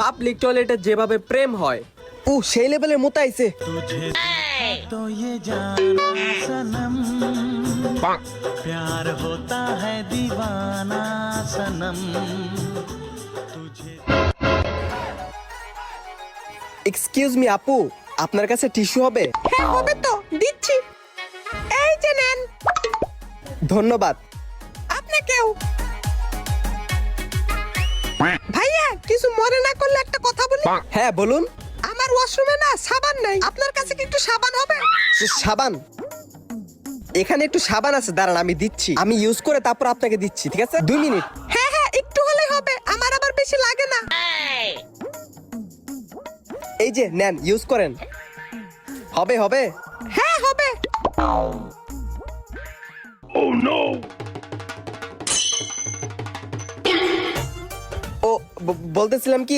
Public টয়লেটে যেভাবে প্রেম হয় ও সেই লেভেলের মোতাইছে। तो ये जाना सनम प्यार होता है दीवाना सनम तुझे। এক্সকিউজ মি আপু, আপনার কাছে টিস্যু হবে? হ্যাঁ হবে তো, দিচ্ছি। এই যে নেন। ধন্যবাদ। আপনাকেও। ভাইয়া কিছু মনে না করলে একটা কথা বলি। হ্যাঁ বলুন। আমার ওয়াশরুমে না সাবান নাই, আপনার কাছে কি একটু সাবান হবে? সাবান? এখানে একটু সাবান আছে, দাঁড়ান আমি দিচ্ছি। আমি ইউজ করে তারপর আপনাকে দিচ্ছি, ঠিক আছে? 2 মিনিট। হ্যাঁ হ্যাঁ একটু হলেই হবে, আমার আবার বেশি লাগে না। এই যে নেন, ইউজ করেন। হবে হবে। হ্যাঁ হবে। ও বলতেছিলাম কি